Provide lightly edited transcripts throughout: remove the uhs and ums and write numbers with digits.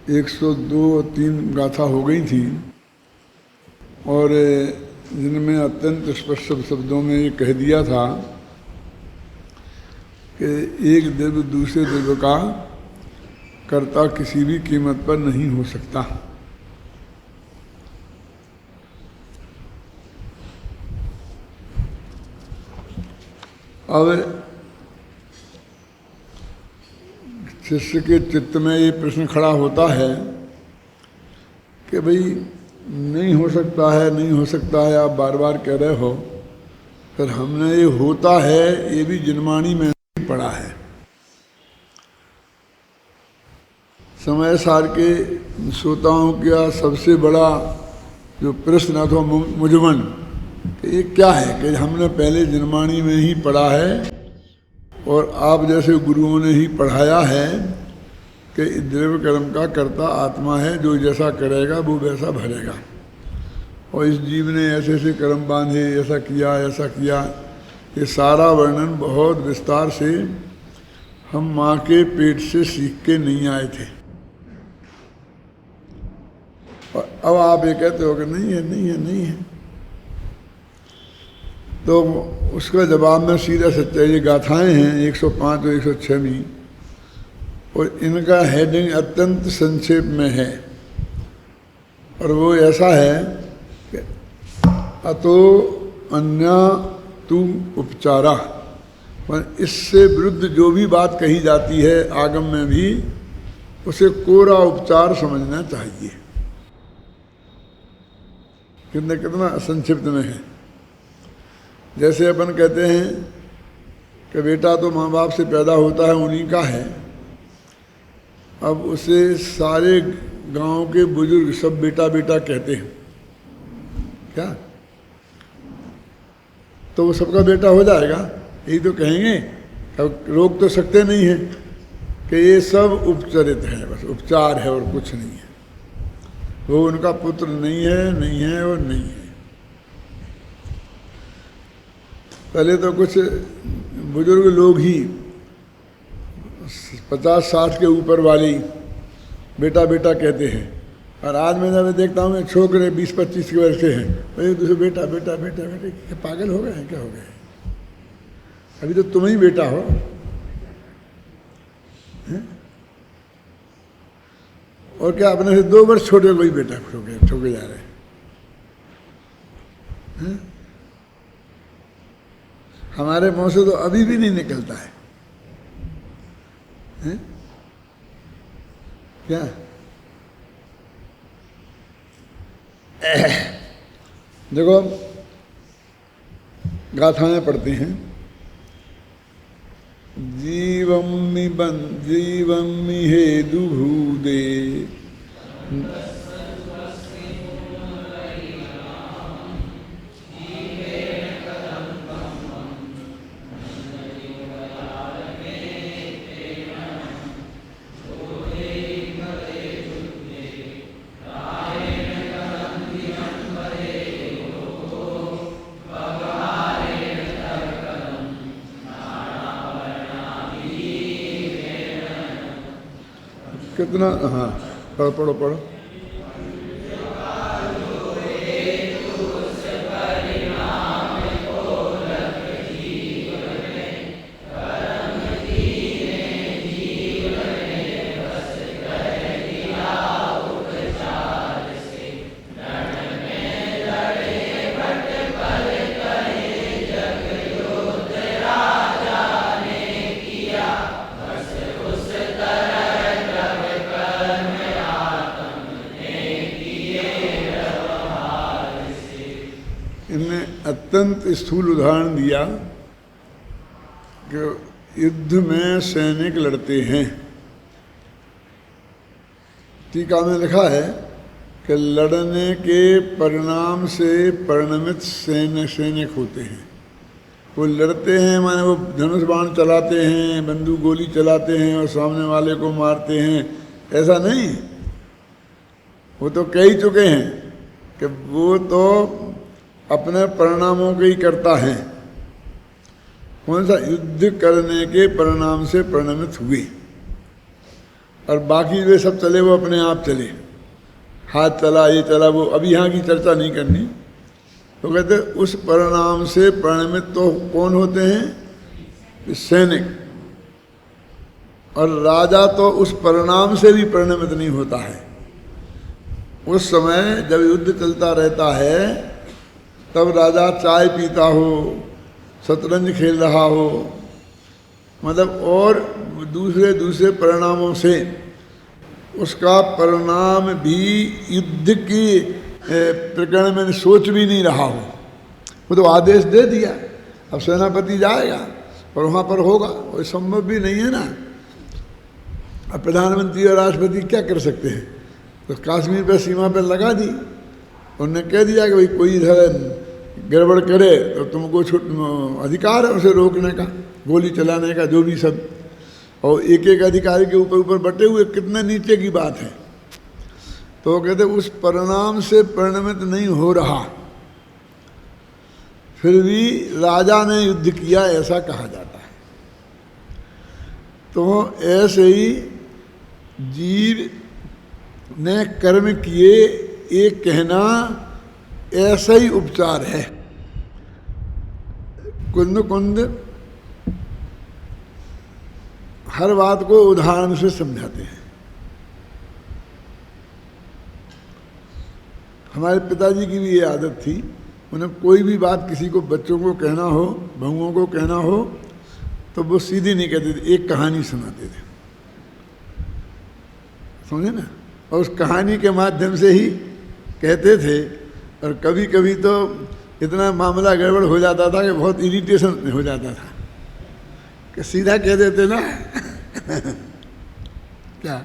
102 और 3 गाथा हो गई थी और जिनमें अत्यंत स्पष्ट शब्दों में ये कह दिया था कि एक द्रव्य दूसरे द्रव्य का कर्ता किसी भी कीमत पर नहीं हो सकता। अब शिष्य के चित्त में ये प्रश्न खड़ा होता है कि भाई नहीं हो सकता है, नहीं हो सकता है, आप बार बार कह रहे हो, फिर हमने ये होता है ये भी जिनवाणी में पढ़ा है। समय सार के श्रोताओं का सबसे बड़ा जो प्रश्न अथवा मुझमन कि ये क्या है कि हमने पहले जिनवाणी में ही पढ़ा है और आप जैसे गुरुओं ने ही पढ़ाया है कि द्रव्य कर्म का कर्ता आत्मा है, जो जैसा करेगा वो वैसा भरेगा। और इस जीव ने ऐसे ऐसे कर्म बांधे, ऐसा किया, ये सारा वर्णन बहुत विस्तार से हम माँ के पेट से सीख के नहीं आए थे। और अब आप ये कहते हो कि नहीं है, तो उसका जवाब में सीधा सच्चा, ये गाथाएं हैं 105 और 106 में, और इनका हेडिंग अत्यंत संक्षेप में है और वो ऐसा है कि अतो अन्या तु उपचारा, पर इससे विरुद्ध जो भी बात कही जाती है आगम में भी उसे कोरा उपचार समझना चाहिए। कितना संक्षिप्त में है। जैसे अपन कहते हैं कि बेटा तो माँ बाप से पैदा होता है, उन्हीं का है। अब उसे सारे गांव के बुजुर्ग सब बेटा बेटा कहते हैं क्या? तो वो सबका बेटा हो जाएगा, यही तो कहेंगे। अब रोक तो सकते नहीं है कि ये सब उपचरित है, बस उपचार है और कुछ नहीं है। वो उनका पुत्र नहीं है और नहीं है। पहले तो कुछ बुजुर्ग लोग ही 50-60 के ऊपर वाले बेटा बेटा कहते हैं, और आज मैं जब देखता हूँ छोकरे 20-25 के वर्ष के हैं, तो एक दूसरे बेटा बेटा बेटा बेटे, क्या पागल हो गए हैं? क्या हो गए? अभी तो तुम ही बेटा हो। और क्या अपने से 2 वर्ष छोटे कोई बेटा ठोके जा रहे हैं? हमारे मुंह से तो अभी भी नहीं निकलता है, हैं? क्या देखो गाथाएं पढ़ते हैं। जीवम्मि हेदु भूदे कितना, हाँ पढ़ो। अत्यंत स्थूल उदाहरण दिया कि युद्ध में सैनिक लड़ते हैं। टीका में लिखा है कि लड़ने के परिणाम से परिणमित सैनिक होते हैं। वो लड़ते हैं माने वो धनुष बाण चलाते हैं, बंदूक गोली चलाते हैं और सामने वाले को मारते हैं, ऐसा नहीं। वो तो कह ही चुके हैं कि वो तो अपने परिणामों के ही करता है। कौन सा? युद्ध करने के परिणाम से परिणमित हुए। और बाकी वे सब चले वो अपने आप चले, हाथ चला ये चला वो, अभी यहाँ की चर्चा नहीं करनी। तो कहते उस परिणाम से परिणमित तो कौन होते हैं? सैनिक। और राजा तो उस परिणाम से भी परिणमित नहीं होता है। उस समय जब युद्ध चलता रहता है तब राजा चाय पीता हो, शतरंज खेल रहा हो, मतलब और दूसरे दूसरे परिणामों से उसका परिणाम भी युद्ध की प्रकरण में सोच भी नहीं रहा हो, वो तो आदेश दे दिया अब सेनापति जाएगा और वहाँ पर होगा, वो संभव भी नहीं है ना। अब प्रधानमंत्री और राष्ट्रपति क्या कर सकते हैं? तो कश्मीर पर सीमा पर लगा दी, उन्होंने कह दिया कि भाई कोई इधर गड़बड़ करे तो तुमको अधिकार है उसे रोकने का, गोली चलाने का, जो भी सब। और एक एक अधिकारी के ऊपर ऊपर बटे हुए, कितने नीचे की बात है। तो कहते उस परिणाम से परिणमित नहीं हो रहा, फिर भी राजा ने युद्ध किया ऐसा कहा जाता है। तो ऐसे ही जीव ने कर्म किए एक कहना ऐसा ही उपचार है। कुंद कुंद हर बात को उदाहरण से समझाते हैं। हमारे पिताजी की भी ये आदत थी, उन्हें कोई भी बात किसी को, बच्चों को कहना हो, बहुओं को कहना हो, तो वो सीधी नहीं कहते थे, एक कहानी सुनाते थे, समझे ना। और उस कहानी के माध्यम से ही कहते थे। और कभी कभी तो इतना मामला गड़बड़ हो जाता था कि बहुत इरिटेशन हो जाता था कि सीधा कह देते ना क्या।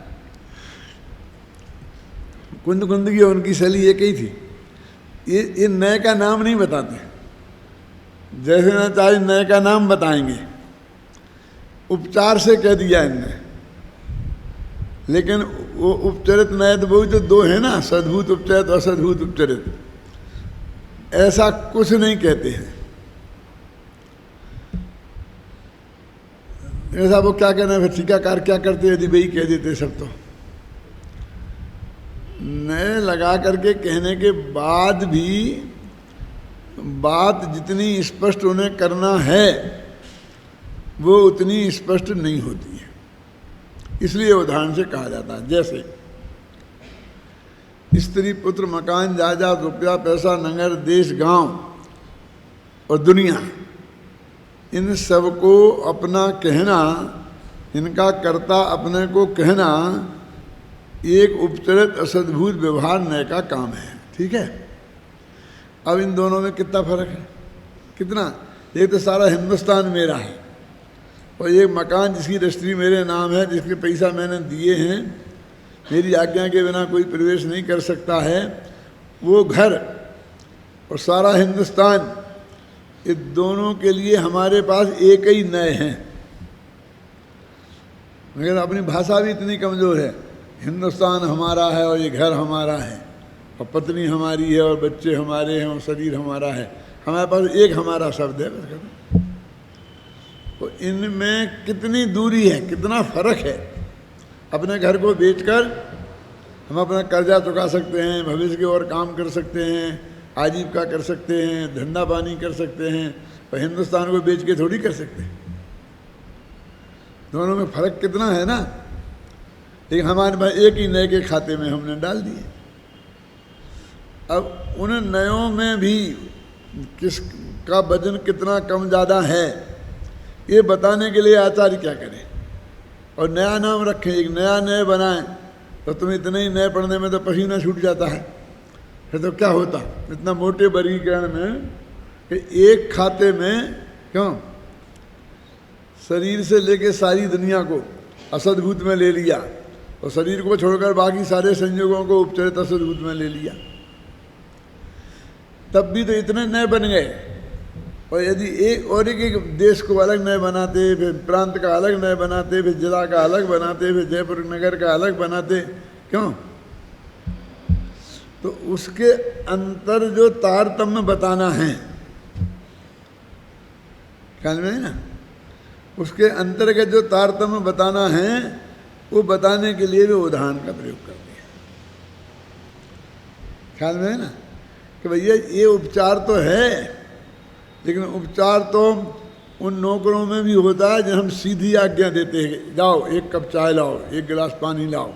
कुंद कुंद की उनकी शैली एक ही थी, ये नए का नाम नहीं बताते, जैसे ना चाहे नए का नाम बताएंगे, उपचार से कह दिया इनने। लेकिन वो उपचरित नए तो वही तो दो है ना, सद्भूत उपचरित और असद्भूत उपचरित, ऐसा कुछ नहीं कहते हैं। ऐसा वो क्या कहना है, टीकाकार क्या करते यदि वही कह देते सब, तो नए लगा करके कहने के बाद भी बात जितनी स्पष्ट उन्हें करना है वो उतनी स्पष्ट नहीं होती है, इसलिए उदाहरण से कहा जाता है। जैसे स्त्री पुत्र मकान जायदाद रुपया पैसा नगर देश गांव और दुनिया, इन सब को अपना कहना, इनका कर्ता अपने को कहना एक उपचरित असद्भुत व्यवहार नए का काम है। ठीक है। अब इन दोनों में कितना फर्क है, कितना। एक तो सारा हिंदुस्तान मेरा है और ये मकान जिसकी रजिस्ट्री मेरे नाम है, जिसके पैसा मैंने दिए हैं, मेरी आज्ञा के बिना कोई प्रवेश नहीं कर सकता है, वो घर और सारा हिंदुस्तान, ये दोनों के लिए हमारे पास एक ही नए हैं। मगर अपनी भाषा भी इतनी कमज़ोर है, हिंदुस्तान हमारा है और ये घर हमारा है और पत्नी हमारी है और बच्चे हमारे हैं और शरीर हमारा है, हमारे पास एक हमारा शब्द है बस। तो इनमें कितनी दूरी है, कितना फर्क है। अपने घर को बेचकर हम अपना कर्जा चुका सकते हैं, भविष्य के और काम कर सकते हैं, आजीविका कर सकते हैं, धंधा पानी कर सकते हैं, और हिंदुस्तान को बेच के थोड़ी कर सकते हैं। दोनों में फर्क कितना है ना। लेकिन हमारे पास एक ही नए के खाते में हमने डाल दिए। अब उन नयों में भी किसका वजन कितना कम ज़्यादा है, ये बताने के लिए आचार्य क्या करें। और नया नाम रखें, एक नया नए बनाएं, तो तुम्हें इतने ही नए पढ़ने में तो पसीना छूट जाता है। फिर तो क्या होता इतना मोटे वर्गीकरण में कि एक खाते में क्यों शरीर से लेके सारी दुनिया को असद्भुत में ले लिया और शरीर को छोड़कर बाकी सारे संयोगों को उपचरित असद्भुत में ले लिया, तब भी तो इतने नए बन गए। और यदि एक देश को अलग नए बनाते, फिर प्रांत का अलग नए बनाते, फिर जिला का अलग बनाते, फिर जयपुर नगर का अलग बनाते, क्यों? तो उसके अंतर जो तारतम्य बताना है, ख्याल में है ना, उसके अंतर के जो तारतम्य बताना है, वो बताने के लिए भी उदाहरण का प्रयोग कर दिया। ख्याल में है ना कि भैया ये उपचार तो है, लेकिन उपचार तो उन नौकरों में भी होता है जब हम सीधी आज्ञा देते हैं, जाओ 1 कप चाय लाओ, 1 गिलास पानी लाओ,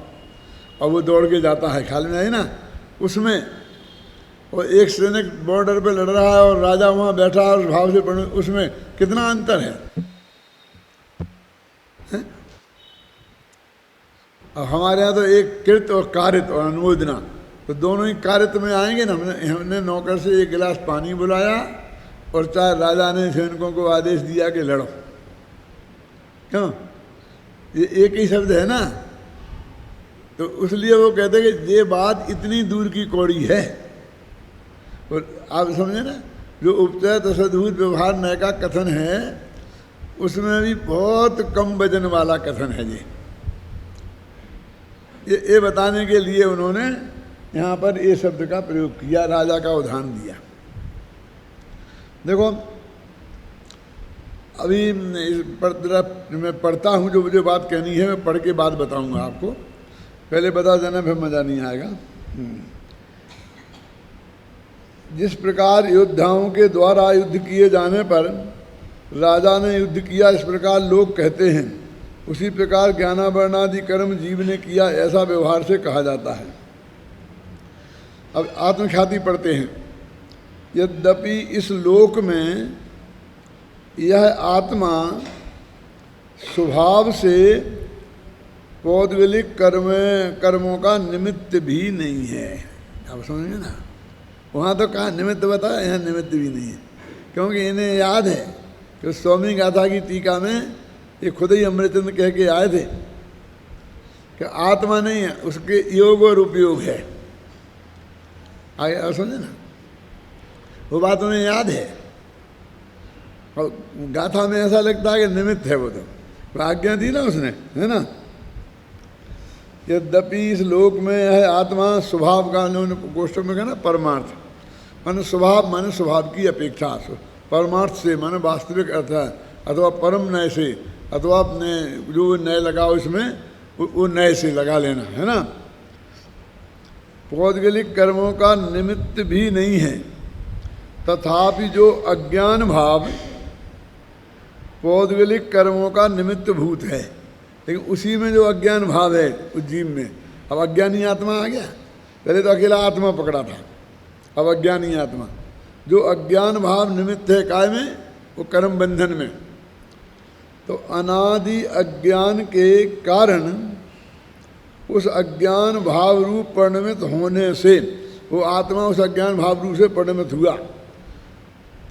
और वो दौड़ के जाता है। ख्याल में है ना, उसमें और एक सैनिक बॉर्डर पे लड़ रहा है और राजा वहाँ बैठा है और भाव से पढ़, उसमें कितना अंतर है? अब हमारे यहाँ तो एक कृत और कारित और अनुमोदना, तो दोनों ही कारित में आएंगे ना। हमने नौकर से 1 गिलास पानी बुलाया और चाहे राजा ने सैनिकों को आदेश दिया कि लड़ो, क्यों? ये एक ही शब्द है ना। तो इसलिए वो कहते हैं कि ये बात इतनी दूर की कौड़ी है। और आप समझे ना, जो उपचय तसद्भूत व्यवहार नय का कथन है उसमें भी बहुत कम वजन वाला कथन है ये बताने के लिए उन्होंने यहाँ पर ये शब्द का प्रयोग किया, राजा का उदाहरण दिया। देखो अभी मैं पढ़ता हूँ, जो मुझे बात कहनी है मैं पढ़ के बाद बताऊँगा आपको, पहले बता देना फिर मज़ा नहीं आएगा। जिस प्रकार योद्धाओं के द्वारा युद्ध किए जाने पर राजा ने युद्ध किया, इस प्रकार लोग कहते हैं, उसी प्रकार ज्ञानावरणादि कर्म जीव ने किया, ऐसा व्यवहार से कहा जाता है। अब आत्मख्याति पढ़ते हैं। यद्यपि इस लोक में यह आत्मा स्वभाव से पौद्गलिक कर्मों का निमित्त भी नहीं है। आप समझेंगे ना, वहाँ तो कहा निमित्त बताया, यहाँ निमित्त भी नहीं है, क्योंकि इन्हें याद है कि स्वामी गाथा की टीका में ये खुद ही अमृतचंद कह के आए थे कि आत्मा नहीं है, उसके योग और उपयोग है। आगे समझे ना, वो बात उन्हें याद है। और गाथा में ऐसा लगता है कि निमित्त है, वो तो आज्ञा दी ना उसने, है ना। यद्यपि इस लोक में है आत्मा स्वभाव का, उन्होंने गोष्ठों में कहा ना परमार्थ, माने स्वभाव माने स्वभाव की अपेक्षा, परमार्थ से माने वास्तविक अर्थ है, अथवा परम नय से, अथवा अपने जो नय लगाओ इसमें वो नय से लगा लेना, है ना। पौद्गलिक कर्मों का निमित्त भी नहीं है, तथापि जो अज्ञान भाव पौद्गलिक कर्मों का निमित्त भूत है, लेकिन उसी में जो अज्ञान भाव है उस जीव में, अब अज्ञानी आत्मा आ गया। पहले तो अकेला आत्मा पकड़ा था, अब अज्ञानी आत्मा, जो अज्ञान भाव निमित्त है काय में, वो कर्म बंधन में। तो अनादि अज्ञान के कारण उस अज्ञान भाव रूप परिणमित होने से वो आत्मा उस अज्ञान भाव रूप से परिणमित हुआ।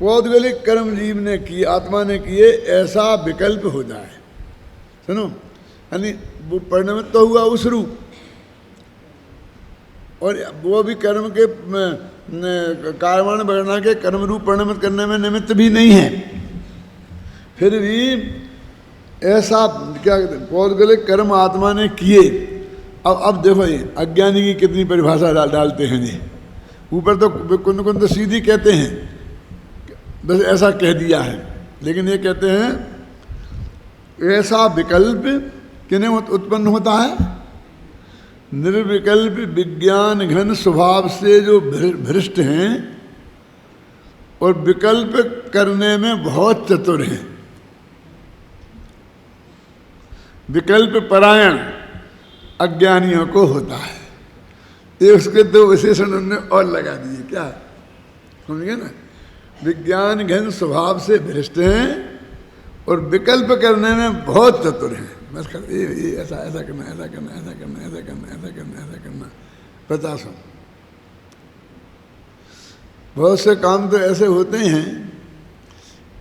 पौद्गलिक कर्म जीव ने किए, आत्मा ने किए, ऐसा विकल्प हो जाए। सुनो, यानी वो परिणमित तो हुआ उस रूप, और वो भी कर्म के कार्यवान बढ़ना के कर्म रूप परिणमित करने में निमित्त भी नहीं है। फिर भी ऐसा क्या पौद्गलिक कर्म आत्मा ने किए। अब देखो ये अज्ञानी की कितनी परिभाषा डालते हैं ये, ऊपर तो कुंद तो सीधी कहते हैं बस ऐसा कह दिया है, लेकिन ये कहते हैं ऐसा विकल्प किन्हें उत्पन्न होता है? निर्विकल्प विज्ञान घन स्वभाव से जो भ्रष्ट हैं और विकल्प करने में बहुत चतुर हैं, विकल्प परायण अज्ञानियों को होता है। ये उसके 2 विशेषण उन्होंने और लगा दिए, क्या समझ गए ना। विज्ञान घन स्वभाव से भ्रष्ट हैं और विकल्प करने में बहुत चतुर हैं। बस कर ये ऐसा ऐसा करना, ऐसा करना, ऐसा करना, ऐसा करना, ऐसा करना, ऐसा करना, 50 बहुत से काम तो ऐसे होते हैं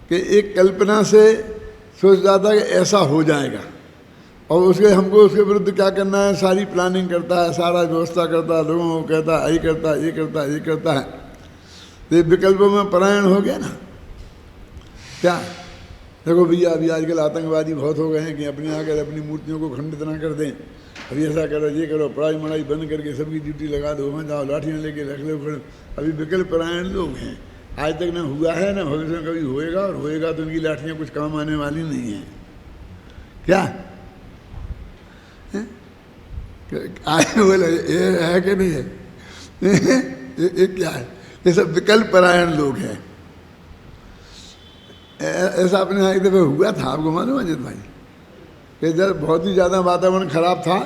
कि एक कल्पना से सोच जाता है कि ऐसा हो जाएगा, और उसके हमको उसके विरुद्ध क्या करना है, सारी प्लानिंग करता है, सारा व्यवस्था करता है, लोगों को कहता है ये करता है, ये करता है, ये करता है। तो ये विकल्पों में परायण हो गया ना। क्या देखो भैया, अभी आजकल आतंकवादी बहुत हो गए हैं कि अपने आकर अपनी मूर्तियों को खंडित ना कर दें, अभी ऐसा करो, ये करो, पढ़ाई मढ़ाई बंद करके सबकी ड्यूटी लगा दो, वहाँ जाओ लाठियाँ लेके रख लो खड़े। अभी विकल्प परायण लोग हैं, आज तक ना हुआ है ना भविष्य में कभी होएगा, और होएगा तो उनकी लाठियाँ कुछ काम आने वाली नहीं हैं। क्या है? आए बोले ये है कि नहीं है? ये क्या है? ये सब विकल्प परायण लोग हैं। ऐसा अपने यहाँ एक दफे हुआ था, आपको मालूम है अजित भाई, कि जब बहुत ही ज़्यादा वातावरण खराब था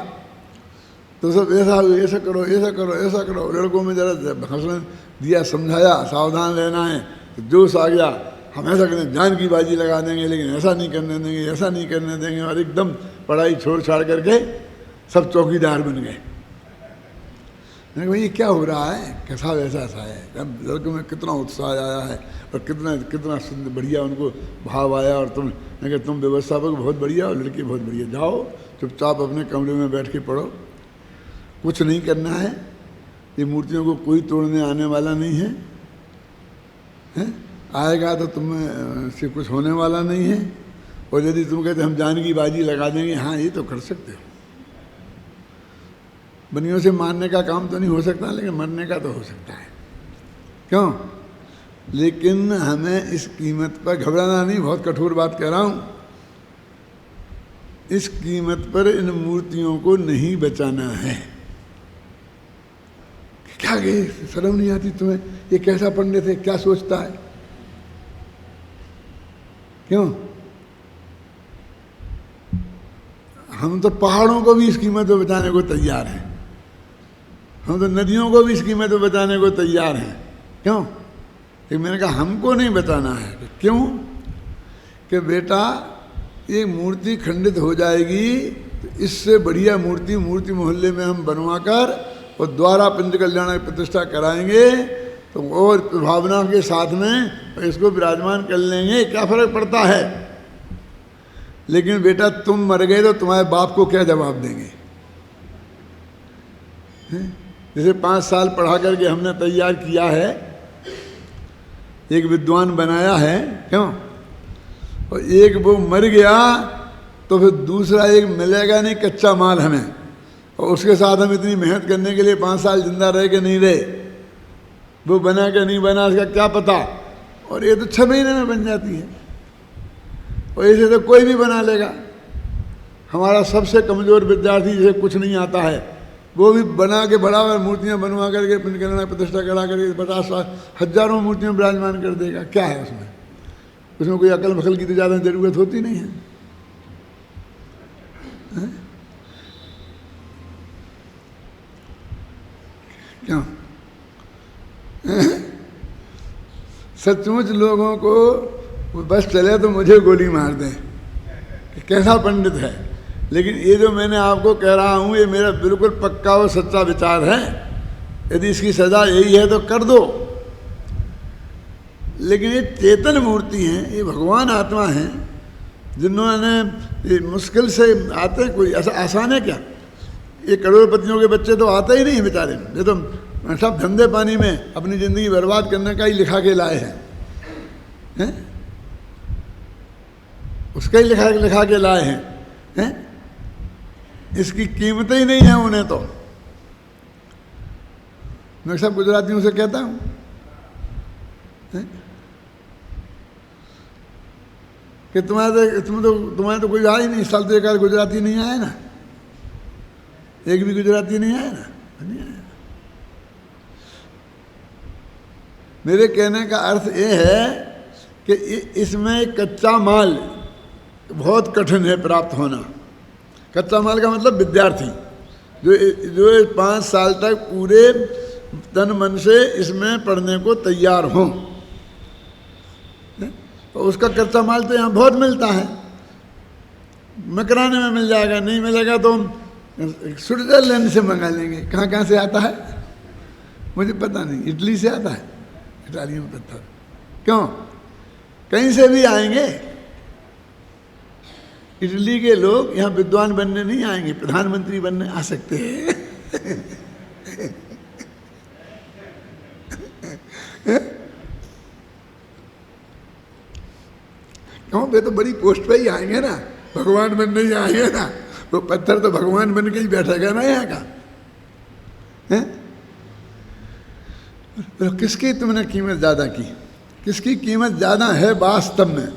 तो सब ऐसा करो ऐसा करो ऐसा करो, लड़कों में जरा भाषण दिया, समझाया सावधान रहना है, तो जोश आ गया, हम ऐसा करें, जान की बाजी लगा देंगे, लेकिन ऐसा नहीं करने देंगे, ऐसा नहीं करने देंगे, और एकदम पढ़ाई छोड़ छाड़ करके सब चौकीदार बन गए। मैंने भाई ये क्या हो रहा है? कैसा वैसा ऐसा है। अब लड़कों में कितना उत्साह आया है और कितना कितना सुंदर बढ़िया उनको भाव आया, और तुम व्यवस्थापक बहुत बढ़िया और लड़के बहुत बढ़िया, जाओ चुपचाप अपने कमरे में बैठ के पढ़ो, कुछ नहीं करना है, ये मूर्तियों को कोई तोड़ने आने वाला नहीं है, हैं? आएगा तो तुम्हें से कुछ होने वाला नहीं है, और यदि तुम कहते हम जान की बाजी लगा देंगे, हाँ ये तो कर सकते हो, बनियों से मारने का काम तो नहीं हो सकता, लेकिन मरने का तो हो सकता है। क्यों? लेकिन हमें इस कीमत पर घबराना नहीं, बहुत कठोर बात कह रहा हूं, इस कीमत पर इन मूर्तियों को नहीं बचाना है। क्या गए, शर्म नहीं आती तुम्हें? ये कैसा पंडित है, क्या सोचता है? क्यों? हम तो पहाड़ों को भी इस कीमत पर बचाने को तैयार हैं, हम तो नदियों को भी इस कीमत पर बचाने को तैयार हैं। क्यों? कि मैंने कहा हमको नहीं बचाना है। क्यों? कि बेटा ये मूर्ति खंडित हो जाएगी तो इससे बढ़िया मूर्ति मोहल्ले में हम बनवा कर और द्वारा पंच कल्याण की प्रतिष्ठा कराएंगे, तो और भावना के साथ में इसको विराजमान कर लेंगे, क्या फर्क पड़ता है। लेकिन बेटा तुम मर गए तो तुम्हारे बाप को क्या जवाब देंगे? जैसे 5 साल पढ़ा करके हमने तैयार किया है, एक विद्वान बनाया है, क्यों? और एक वो मर गया तो फिर दूसरा एक मिलेगा नहीं, कच्चा माल हमें, और उसके साथ हम इतनी मेहनत करने के लिए 5 साल जिंदा रहे कि नहीं रहे, वो बना कि नहीं बना उसका क्या पता। और ये तो 6 महीने में बन जाती है, और ऐसे तो कोई भी बना लेगा। हमारा सबसे कमज़ोर विद्यार्थी जिसे कुछ नहीं आता है, वो भी बना के बड़ा मूर्तियाँ बनवा करके पंचकल्याण प्रतिष्ठा करा करके 50,000 मूर्तियाँ विराजमान कर देगा। क्या है उसमें? उसमें कोई अकल मखल की तो ज़्यादा ज़रूरत होती नहीं है, है? क्यों? सचमुच लोगों को बस चले तो मुझे गोली मार दें कि कैसा पंडित है, लेकिन ये जो मैंने आपको कह रहा हूँ ये मेरा बिल्कुल पक्का और सच्चा विचार है। यदि इसकी सजा यही है तो कर दो, लेकिन ये चेतन मूर्ति हैं, ये भगवान आत्मा हैं, जिन्होंने ये मुश्किल से आते हैं, कोई ऐसा आसान है क्या? ये करोड़पतियों के बच्चे तो आते ही नहीं बेचारे, ये तो सब धंधे पानी में अपनी ज़िंदगी बर्बाद करने का ही लिखा के लाए हैं, उसका ही लिखा के लाए हैं? इसकी कीमत ही नहीं है उन्हें। तो मैं सब गुजरातियों से कहता हूँ, कि तुम्हारे तो कोई आया ही नहीं, इस साल तो एक आध गुजराती नहीं आया ना, एक भी गुजराती नहीं आया ना, नहीं आया। मेरे कहने का अर्थ ये है कि इसमें कच्चा माल बहुत कठिन है प्राप्त होना। कच्चा माल का मतलब विद्यार्थी जो 5 साल तक पूरे तन मन से इसमें पढ़ने को तैयार हों, तो उसका कच्चा माल तो यहाँ बहुत मिलता है, मकराने में मिल जाएगा, नहीं मिलेगा तो स्विट्जरलैंड से मंगा लेंगे। कहाँ से आता है मुझे पता नहीं, इटली से आता है, इटालियन पत्थर। क्यों? कहीं से भी आएंगे। इटली के लोग यहाँ विद्वान बनने नहीं आएंगे, प्रधानमंत्री बनने आ सकते हैं। क्यों? वे तो बड़ी पोस्ट पे ही आएंगे ना, भगवान बनने ही आएंगे ना, वो पत्थर तो भगवान बन के ही बैठेगा ना यहाँ का, है? तो किसकी तुमने कीमत ज़्यादा की? किसकी कीमत ज़्यादा है वास्तव में?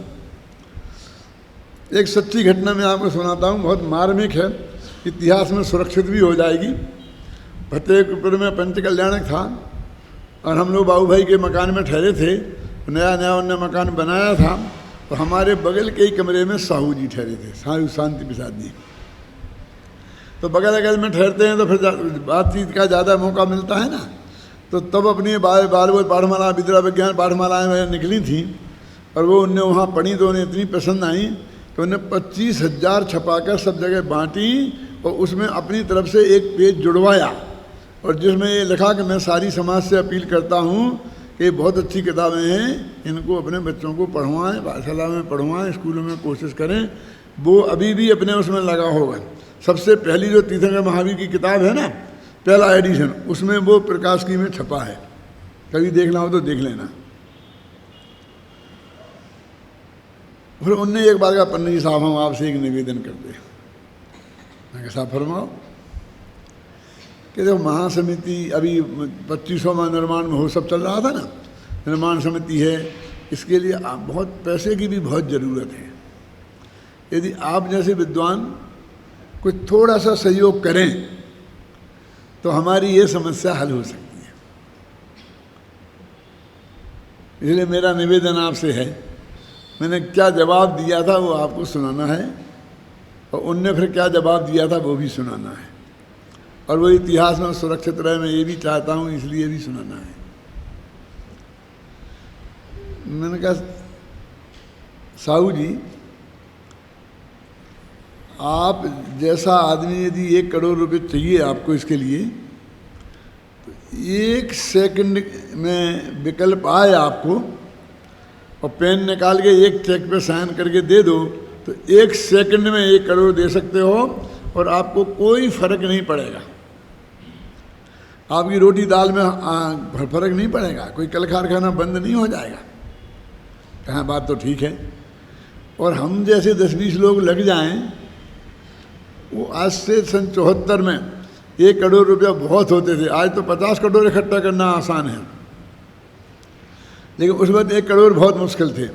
एक सच्ची घटना मैं आपको सुनाता हूँ, बहुत मार्मिक है। इतिहास में सुरक्षित भी हो जाएगी। फतेहपुर में पंच कल्याणक था और हम लोग बाबू भाई के मकान में ठहरे थे, नया नया उन्होंने मकान बनाया था, तो हमारे बगल के ही कमरे में साहू जी ठहरे थे, साहू शांति प्रसाद जी। तो बगल अगल में ठहरते हैं तो फिर बातचीत का ज़्यादा मौका मिलता है ना। तो तब अपनी बाल पाठमाला, विद्या विज्ञान पाठमालाएँ निकली थी और वो उनने वहाँ पढ़ी तो उन्हें इतनी पसंद आई कि उन्हें 25,000 छपाकर सब जगह बांटी और उसमें अपनी तरफ से एक पेज जुड़वाया और जिसमें ये लिखा कि मैं सारी समाज से अपील करता हूँ कि बहुत अच्छी किताबें हैं, इनको अपने बच्चों को पढ़वाएं, पाठशाला में पढ़वाएं, स्कूलों में कोशिश करें। वो अभी भी अपने उसमें लगा होगा। सबसे पहली जो तीर्थंकर महावीर की किताब है ना, पहला एडिशन, उसमें वो प्रकाशकी में छपा है, कभी देखना हो तो देख लेना। फिर उनने एक बार कहा, पंडित जी साहब हम आपसे एक निवेदन करते हैं। मैं कैसा फरमाओ? कि देखो महासमिति अभी 25वां निर्माण महोत्सव चल रहा था ना, निर्माण समिति है, इसके लिए बहुत पैसे की भी बहुत ज़रूरत है। यदि आप जैसे विद्वान कुछ थोड़ा सा सहयोग करें तो हमारी ये समस्या हल हो सकती है। इसलिए मेरा निवेदन आपसे है, मैंने क्या जवाब दिया था वो आपको सुनाना है और उनने फिर क्या जवाब दिया था वो भी सुनाना है, और वो इतिहास में सुरक्षित रहे, मैं ये भी चाहता हूँ, इसलिए भी सुनाना है। मैंने कहा, साहू जी आप जैसा आदमी यदि 1 करोड़ रुपए चाहिए आपको इसके लिए, तो 1 सेकंड में विकल्प आए आपको और पेन निकाल के एक चेक पे साइन करके दे दो तो 1 सेकंड में 1 करोड़ दे सकते हो और आपको कोई फर्क नहीं पड़ेगा। आपकी रोटी दाल में फर्क नहीं पड़ेगा, कोई कल कारखाना बंद नहीं हो जाएगा। कहाँ बात तो ठीक है। और हम जैसे 10-20 लोग लग जाएं, वो आज से सन 74 में 1 करोड़ रुपया बहुत होते थे, आज तो 50 करोड़ इकट्ठा करना आसान है, लेकिन उस वक्त 1 करोड़ बहुत मुश्किल थे।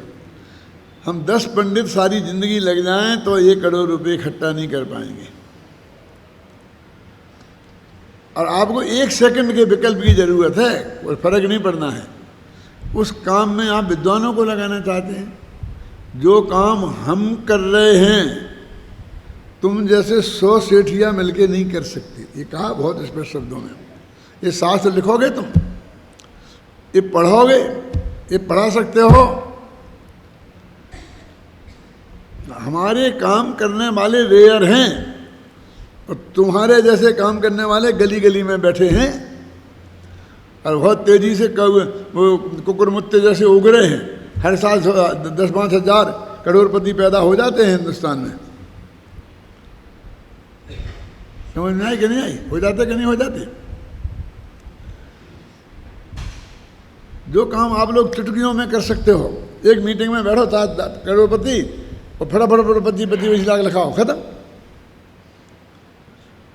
हम 10 पंडित सारी जिंदगी लग जाएं तो 1 करोड़ रुपये इकट्ठा नहीं कर पाएंगे। और आपको 1 सेकंड के विकल्प की जरूरत है, कोई फर्क नहीं पड़ना है। उस काम में आप विद्वानों को लगाना चाहते हैं। जो काम हम कर रहे हैं तुम जैसे 100 सेठिया मिलके नहीं कर सकते, ये कहा बहुत स्पष्ट शब्दों में। ये शास्त्र लिखोगे तुम, ये पढ़ोगे, ये पढ़ा सकते हो। हमारे काम करने वाले रेयर हैं और तुम्हारे जैसे काम करने वाले गली गली में बैठे हैं और बहुत तेजी से वो कुकुरमुत्ते जैसे उग रहे हैं। हर साल 10-5 हजार करोड़पति पैदा हो जाते हैं हिंदुस्तान में। समझ में आई कि नहीं आई? हो जाते कि नहीं हो जाते? जो काम आप लोग चुटकियों में कर सकते हो, एक मीटिंग में बैठो 7 करोड़पति और फटाफट 25 लाख लिखाओ, खत्म।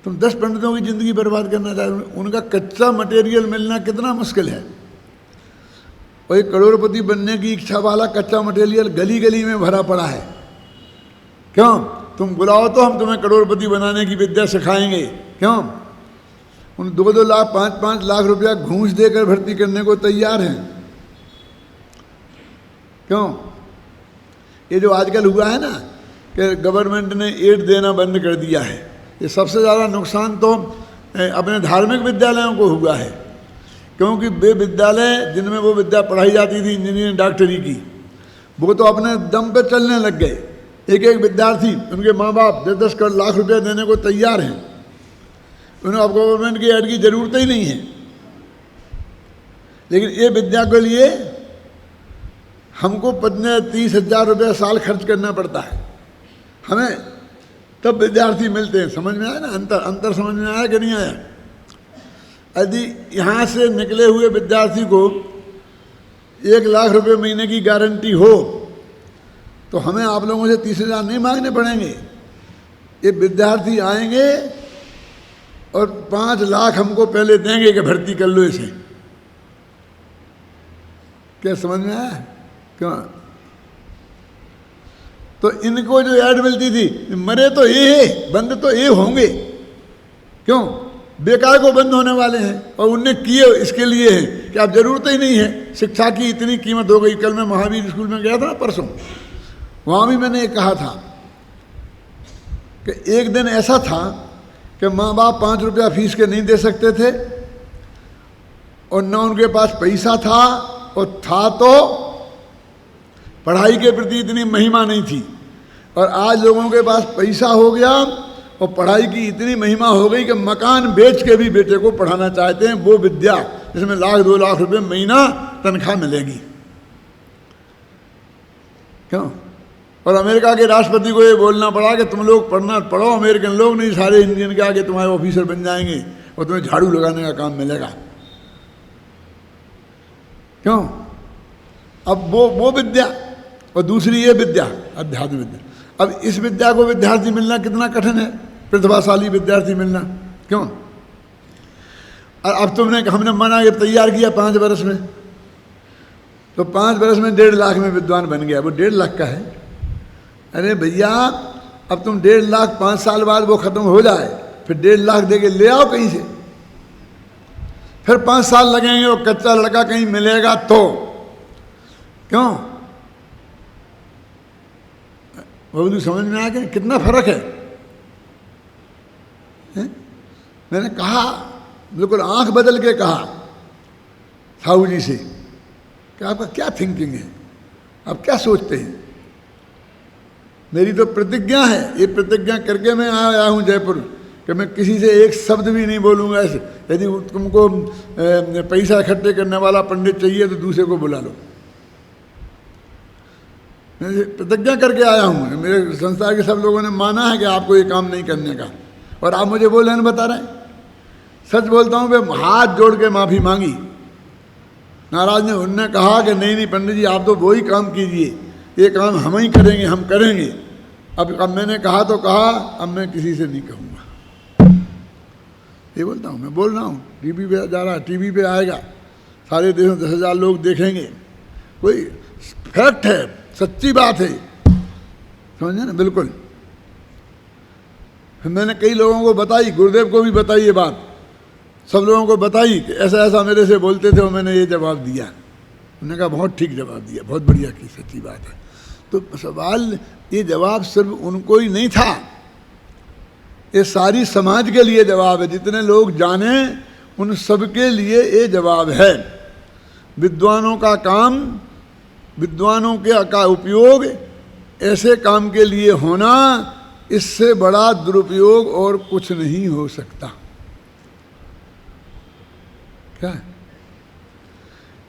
तुम 10 पंडितों की जिंदगी बर्बाद करना चाहते हो। उनका कच्चा मटेरियल मिलना कितना मुश्किल है। और एक करोड़पति बनने की इच्छा वाला कच्चा मटेरियल गली गली में भरा पड़ा है। क्यों? तुम बुलाओ तो हम तुम्हें करोड़पति बनाने की विद्या सिखाएंगे। क्यों? उन 2-2 लाख 5-5 लाख रुपया घूस देकर भर्ती करने को तैयार हैं। क्यों? ये जो आजकल हुआ है ना कि गवर्नमेंट ने एड देना बंद कर दिया है, ये सबसे ज़्यादा नुकसान तो अपने धार्मिक विद्यालयों को हुआ है। क्योंकि वे विद्यालय जिनमें वो विद्या पढ़ाई जाती थी, इंजीनियरिंग डॉक्टरी की, वो तो अपने दम पे चलने लग गए। एक विद्यार्थी, उनके माँ बाप 10-10 लाख रुपया देने को तैयार हैं। उन्हें अब गवर्नमेंट की एड की जरूरत ही नहीं है। लेकिन ये विद्या के लिए हमको 25-30 हजार रुपया साल खर्च करना पड़ता है हमें, तब विद्यार्थी मिलते हैं। समझ में आया ना? अंतर समझ में आया कि नहीं आया? यदि यहाँ से निकले हुए विद्यार्थी को 1 लाख रुपये महीने की गारंटी हो तो हमें आप लोगों से 30,000 नहीं मांगने पड़ेंगे। ये विद्यार्थी आएंगे और 5 लाख हमको पहले देंगे कि भर्ती कर लो इसे। क्या समझ में आया? क्यों? तो इनको जो ऐड मिलती थी, मरे तो ये बंद तो ये होंगे, क्यों बेकार को बंद होने वाले हैं, और उनने किए इसके लिए हैं कि अब जरूरत ही नहीं है, शिक्षा की इतनी कीमत हो गई। कल मैं महावीर स्कूल में गया था परसों, वहाँ भी मैंने एक कहा था कि एक दिन ऐसा था कि माँ बाप 5 रुपया फीस के नहीं दे सकते थे, और न उनके पास पैसा था, और था तो पढ़ाई के प्रति इतनी महिमा नहीं थी। और आज लोगों के पास पैसा हो गया और पढ़ाई की इतनी महिमा हो गई कि मकान बेच के भी बेटे को पढ़ाना चाहते हैं, वो विद्या जिसमें 1-2 लाख रुपए महीना तनख्वाह मिलेगी, क्यों? और अमेरिका के राष्ट्रपति को ये बोलना पड़ा कि तुम लोग पढ़ना पढ़ो, अमेरिकन लोग नहीं, सारे इंडियन के आगे तुम्हारे ऑफिसर बन जाएंगे और तुम्हें झाड़ू लगाने का काम मिलेगा, क्यों? अब वो विद्या और दूसरी ये विद्या, अध्यात्म विद्या। अब इस विद्या को विद्यार्थी मिलना कितना कठिन है, प्रतिभाशाली विद्यार्थी मिलना, क्यों? और अब हमने मना के तैयार किया 5 वर्ष में, तो 5 वर्ष में 1.5 लाख में विद्वान बन गया। वो 1.5 लाख का है। अरे भैया, अब तुम 1.5 लाख 5 साल बाद वो खत्म हो जाए, फिर 1.5 लाख दे के ले आओ कहीं से, फिर 5 साल लगेंगे, वो कच्चा लड़का कहीं मिलेगा तो, क्यों? वो समझ में आ गया कितना फर्क है? मैंने कहा, बिल्कुल आंख बदल के कहा साहू जी से कि आपका क्या थिंकिंग है, आप क्या सोचते हैं? मेरी तो प्रतिज्ञा है, ये प्रतिज्ञा करके मैं आया हूँ जयपुर कि मैं किसी से एक शब्द भी नहीं बोलूँगा ऐसे। यदि तुमको पैसा इकट्ठे करने वाला पंडित चाहिए तो दूसरे को बुला लो। मैं प्रतिज्ञा करके आया हूँ, मेरे संस्था के सब लोगों ने माना है कि आपको ये काम नहीं करने का, और आप मुझे बोल रहे बता रहे हैं। सच बोलता हूँ, मैं हाथ जोड़ के माफ़ी मांगी। महाराज ने उनने कहा कि नहीं पंडित जी, आप तो वही काम कीजिए, ये काम हम ही करेंगे, हम करेंगे। अब मैंने कहा तो कहा, अब मैं किसी से नहीं कहूँगा। ये बोलता हूँ, मैं बोल रहा हूँ, टीवी पे जा रहा है, टीवी पे आएगा, सारे देशों 10,000 लोग देखेंगे, कोई फैक्ट है, सच्ची बात है, समझे ना? बिल्कुल। मैंने कई लोगों को बताई, गुरुदेव को भी बताई ये बात, सब लोगों को बताई कि ऐसा ऐसा मेरे से बोलते थे और मैंने ये जवाब दिया। उन्होंने कहा बहुत ठीक जवाब दिया, बहुत बढ़िया की, सच्ची बात है। तो सवाल, ये जवाब सिर्फ उनको ही नहीं था, ये सारी समाज के लिए जवाब है। जितने लोग जाने उन सबके लिए ये जवाब है। विद्वानों का काम, विद्वानों का उपयोग ऐसे काम के लिए होना, इससे बड़ा दुरुपयोग और कुछ नहीं हो सकता। क्या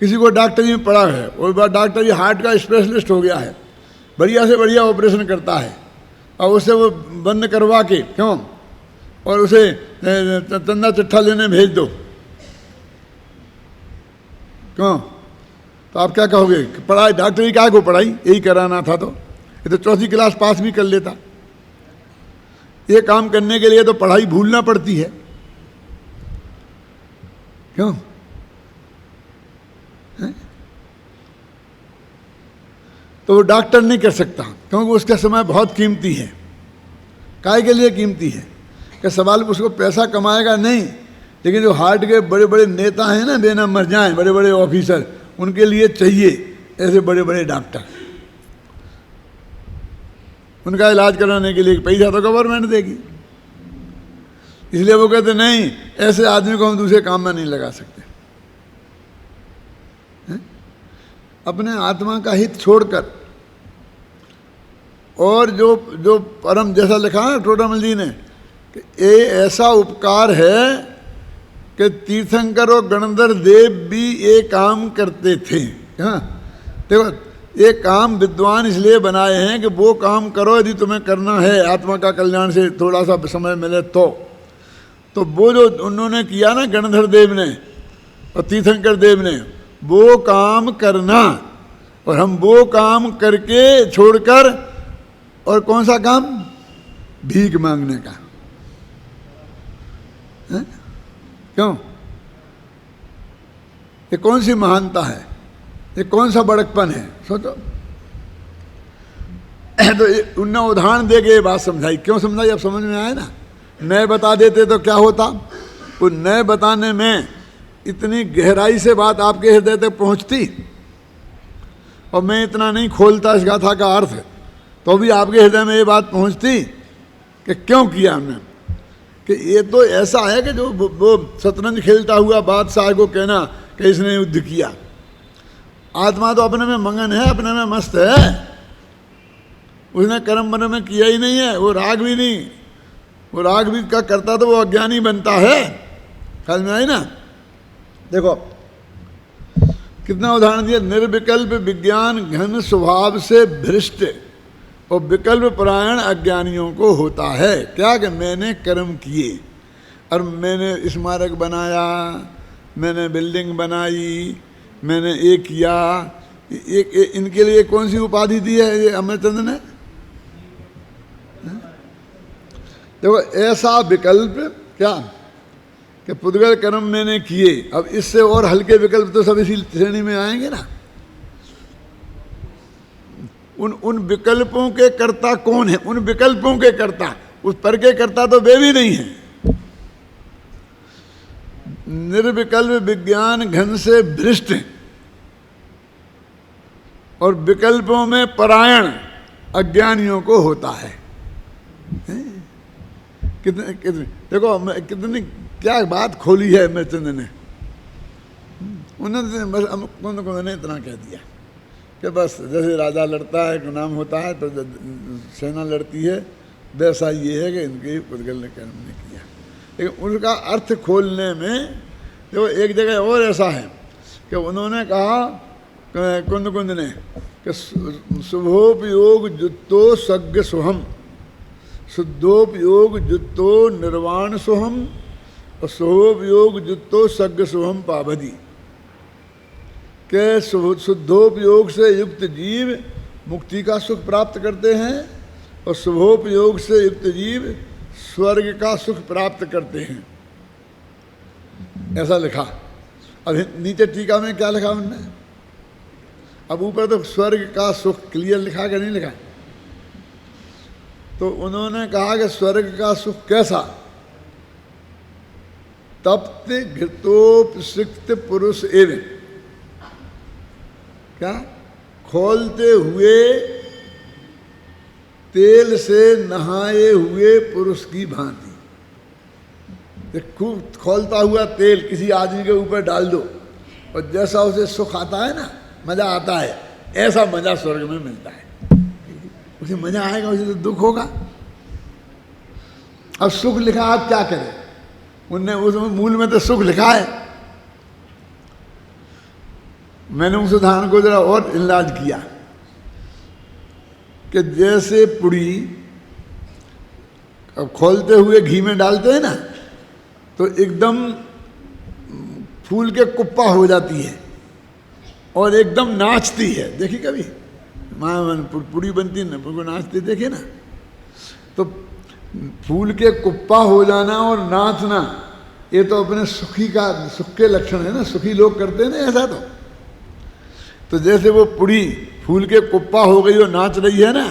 किसी को डॉक्टरी में पढ़ा है और बार डॉक्टरी हार्ट का स्पेशलिस्ट हो गया है, बढ़िया से बढ़िया ऑपरेशन करता है, और उससे वो बंद करवा के, क्यों, और उसे चंदा चिट्ठा लेने भेज दो, क्यों? तो आप क्या कहोगे? पढ़ाई डॉक्टरी क्या को पढ़ाई, यही कराना था तो ये तो 4th क्लास पास भी कर लेता। ये काम करने के लिए तो पढ़ाई भूलना पड़ती है, क्यों? तो वो डॉक्टर नहीं कर सकता, क्योंकि उसका समय बहुत कीमती है। काय के लिए कीमती है कि सवाल उसको पैसा कमाएगा नहीं, लेकिन जो हार्ट के बड़े बड़े नेता हैं ना, बेना मर जाएं, बड़े बड़े ऑफिसर, उनके लिए चाहिए ऐसे बड़े बड़े डॉक्टर। उनका इलाज कराने के लिए पैसा तो गवर्नमेंट देगी, इसलिए वो कहते नहीं, ऐसे आदमी को हम दूसरे काम में नहीं लगा सकते। अपने आत्मा का हित छोड़कर, और जो परम, जैसा लिखा है टोडामल जी ने, कि ये ऐसा उपकार है कि तीर्थंकर और गणधर देव भी ये काम करते थे। हाँ देखो, ये काम विद्वान इसलिए बनाए हैं कि वो काम करो यदि तुम्हें करना है, आत्मा का कल्याण से थोड़ा सा समय मिले तो वो जो उन्होंने किया ना, गणधर देव ने और तीर्थंकर देव ने, वो काम करना, और हम वो काम करके छोड़कर, और कौन सा काम? भीख मांगने का। है? क्यों? ये कौन सी महानता है, ये कौन सा बड़कपन है? सोचो। तो उनने उदाहरण दे के ये बात समझाई। क्यों समझाई अब समझ में आए ना। नए बता देते तो क्या होता, वो नए बताने में इतनी गहराई से बात आपके हृदय तक पहुंचती, और मैं इतना नहीं खोलता इस गाथा का अर्थ, तो भी आपके हृदय में ये बात पहुंचती कि क्यों किया हमने। कि ये तो ऐसा है कि जो वो शतरंज खेलता हुआ बादशाह को कहना कि इसने युद्ध किया। आत्मा तो अपने में मगन है, अपने में मस्त है, उसने कर्म बन में किया ही नहीं है, वो राग भी नहीं, वो राग भी का करता तो वो अज्ञानी बनता है। समझ में आई ना। देखो कितना उदाहरण दिया। निर्विकल्प विज्ञान घन स्वभाव से भ्रष्ट और विकल्प परायण अज्ञानियों को होता है। क्या कि मैंने कर्म किए और मैंने स्मारक बनाया, मैंने बिल्डिंग बनाई, मैंने ये किया। इनके लिए कौन सी उपाधि दी है ये अमरचंद ने। देखो ऐसा विकल्प क्या कि पुद्गल कर्म मैंने किए। अब इससे और हल्के विकल्प तो सब इसी श्रेणी में आएंगे ना। उन विकल्पों के कर्ता कौन है, उन विकल्पों के कर्ता, उस पर के कर्ता तो वे भी नहीं है। निर्विकल्प विज्ञान घन से भ्रष्ट और विकल्पों में परायण अज्ञानियों को होता है। कितने देखो कितनी क्या बात खोली है अमरचंद ने। उन्होंने बस उन्होंने इतना कह दिया कि बस जैसे राजा लड़ता है नाम होता है तो सेना लड़ती है, वैसा ये है कि इनके पुद्गल ने कर्म नहीं किया। लेकिन उनका अर्थ खोलने में देखो एक जगह और ऐसा है कि उन्होंने कहा कुंद ने कि शुभोपयोग जुत्तो सज्ञ सुहम, शुद्धोपयोग जुत्तो निर्वाण सुहम और शुभोपयोग जुत्तो सज्ञ सुहम पावधी। के शुद्धोपयोग से युक्त जीव मुक्ति का सुख प्राप्त करते हैं और शुभोपयोग से युक्त जीव स्वर्ग का सुख प्राप्त करते हैं, ऐसा लिखा। अब नीचे टीका में क्या लिखा उन्होंने। अब ऊपर तो स्वर्ग का सुख क्लियर लिखा कि नहीं लिखा। तो उन्होंने कहा कि स्वर्ग का सुख कैसा। तप्त घृतोपसिक्त पुरुष एवं, क्या खोलते हुए तेल से नहाए हुए पुरुष की भांति। खूब खोलता हुआ तेल किसी आदमी के ऊपर डाल दो और जैसा उसे सुख आता है ना, मजा आता है, ऐसा मजा स्वर्ग में मिलता है। उसे मजा आएगा, उसे तो दुख होगा। अब सुख लिखा, आप क्या करें। उनने उसमें मूल में तो सुख लिखा है। मैंने उस उदाहरण को जरा और इलाज किया कि जैसे पुड़ी अब खोलते हुए घी में डालते हैं ना तो एकदम फूल के कुप्पा हो जाती है और एकदम नाचती है। देखिए कभी पुड़ी बनती है ना, पुड़ी नाचती देखे ना। तो फूल के कुप्पा हो जाना और नाचना ये तो अपने सुख के लक्षण है ना। सुखी लोग करते हैं ना ऐसा। तो जैसे वो पुड़ी फूल के कुप्पा हो गई और नाच रही है ना,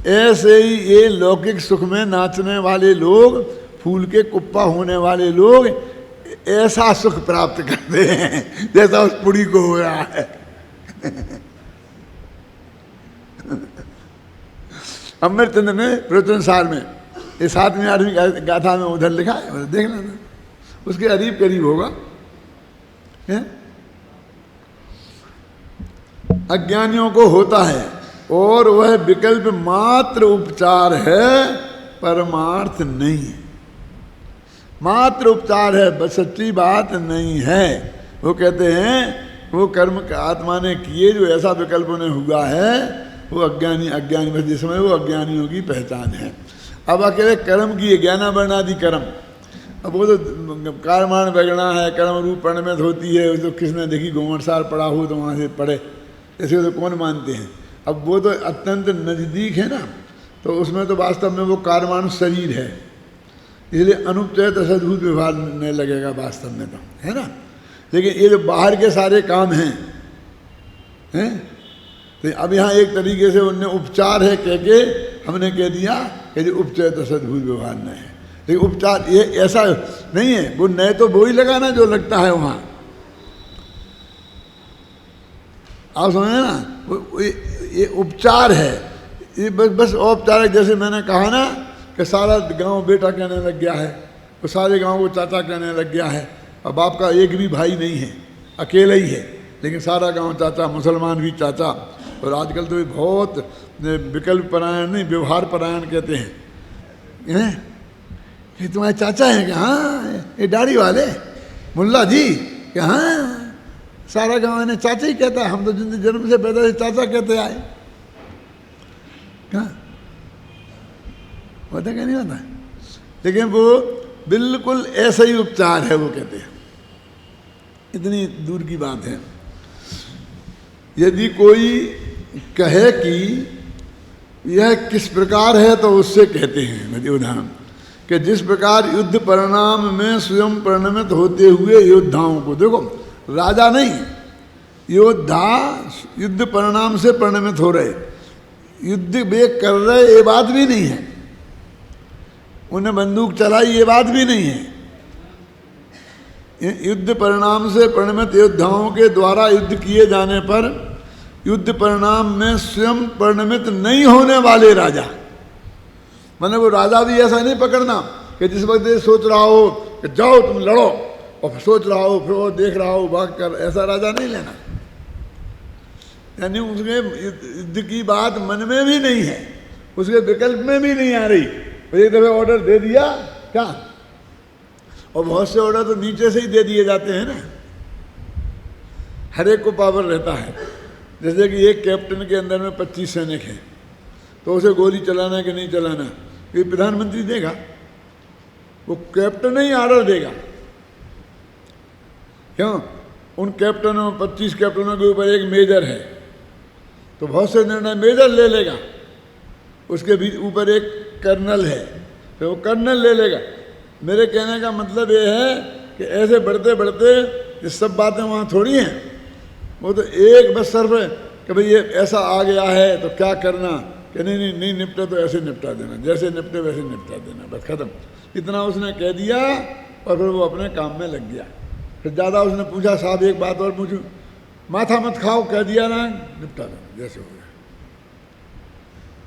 ऐसे ही ये लौकिक सुख में नाचने वाले लोग, फूल के कुप्पा होने वाले लोग ऐसा सुख प्राप्त करते हैं जैसा उस पुड़ी को हो रहा है। अमरचंद ने प्रवचन सार में ये 7वीं 8वीं गाथा में उधर लिखा है, देख लेना, उसके करीब करीब होगा। अज्ञानियों को होता है और वह विकल्प मात्र उपचार है, परमार्थ नहीं है। मात्र उपचार है, बस सच्ची बात नहीं है। वो कहते हैं वो कर्म आत्मा ने किए जो ऐसा विकल्प उन्हें हुआ है वो अज्ञानी बस जिस समय वो अज्ञानियों की पहचान है। अब अकेले कर्म किए ज्ञानावरणादि कर्म, अब वो तो कारमान बगड़ा है, कर्म रूप परिणत होती है। तो किसने देखी गोमरसार पढ़ा हो तो वहाँ से पढ़े, ऐसे तो कौन मानते हैं। अब वो तो अत्यंत नज़दीक है ना, तो उसमें तो वास्तव में वो कारमान शरीर है, इसलिए अनुपचय तो सद्भूत व्यवहार नहीं लगेगा वास्तव में, तो है ना। लेकिन ये जो बाहर के सारे काम हैं तो अब यहाँ एक तरीके से उनने उपचार है कह के हमने कह दिया कि जो उपचय तो सद्भूत व्यवहार न है। लेकिन उपचार ये ऐसा नहीं है, वो नए तो वो ही लगाना जो लगता है वहाँ। आप समझे ना, ये उपचार है, ये बस औपचारिक। जैसे मैंने कहा ना कि सारा गांव बेटा कहने लग गया है, वो सारे गांव को चाचा कहने लग गया है। अब बाप का एक भी भाई नहीं है, अकेला ही है, लेकिन सारा गांव चाचा, मुसलमान भी चाचा। और आजकल तो ये बहुत विकल्प परायण नहीं, व्यवहार परायण कहते हैं। ये तुम्हारे चाचा हैं क्या? हाँ, ये दाढ़ी वाले मुल्ला जी क्या? हाँ, सारा गांव इन्हें चाचा ही कहता है। हम तो जन्म से पैदा से चाचा कहते आए। क्या होता क्या नहीं होता? लेकिन वो बिल्कुल ऐसा ही उपचार है, वो कहते हैं। इतनी दूर की बात है। यदि कोई कहे कि यह किस प्रकार है तो उससे कहते हैं उदाहरण कि जिस प्रकार युद्ध परिणाम में स्वयं परिणमित होते हुए योद्धाओं को, देखो राजा नहीं, योद्धा युद्ध परिणाम से परिणमित हो रहे, युद्ध वे कर रहे, ये बात भी नहीं है। उन्हें बंदूक चलाई, ये बात भी नहीं है। युद्ध परिणाम से परिणमित योद्धाओं के द्वारा युद्ध किए जाने पर युद्ध परिणाम में स्वयं परिणमित नहीं होने वाले राजा, मैंने वो राजा भी ऐसा नहीं पकड़ना कि जिस वक्त ये सोच रहा हो कि जाओ तुम लड़ो, और सोच रहा हो फिर वो देख रहा हो भाग कर, ऐसा राजा नहीं लेना। यानी उसके युद्ध की बात मन में भी नहीं है, उसके विकल्प में भी नहीं आ रही। एक दफे ऑर्डर दे दिया क्या, और बहुत से ऑर्डर तो नीचे से ही दे दिए जाते हैं ना, हर एक को पावर रहता है। जैसे कि एक कैप्टन के अंदर में 25 सैनिक हैं, तो उसे गोली चलाना कि नहीं चलाना ये प्रधानमंत्री देगा, वो कैप्टन ही ऑर्डर देगा। क्यों? उन कैप्टनों 25 कैप्टनों के ऊपर एक मेजर है, तो बहुत से निर्णय मेजर ले लेगा। उसके भी ऊपर एक कर्नल है, तो वो कर्नल ले लेगा। मेरे कहने का मतलब ये है कि ऐसे बढ़ते बढ़ते ये सब बातें वहाँ थोड़ी हैं। वो तो एक बस सिर्फ कि भाई ये ऐसा आ गया है तो क्या करना, कि नहीं निपटे तो ऐसे निपटा देना, जैसे निपटे वैसे निपटा देना, बस खत्म। इतना उसने कह दिया और फिर वो अपने काम में लग गया। फिर ज़्यादा उसने पूछा, साहब एक बात और पूछूं, माथा मत खाओ, कह दिया ना, निपटा देना जैसे हो गया।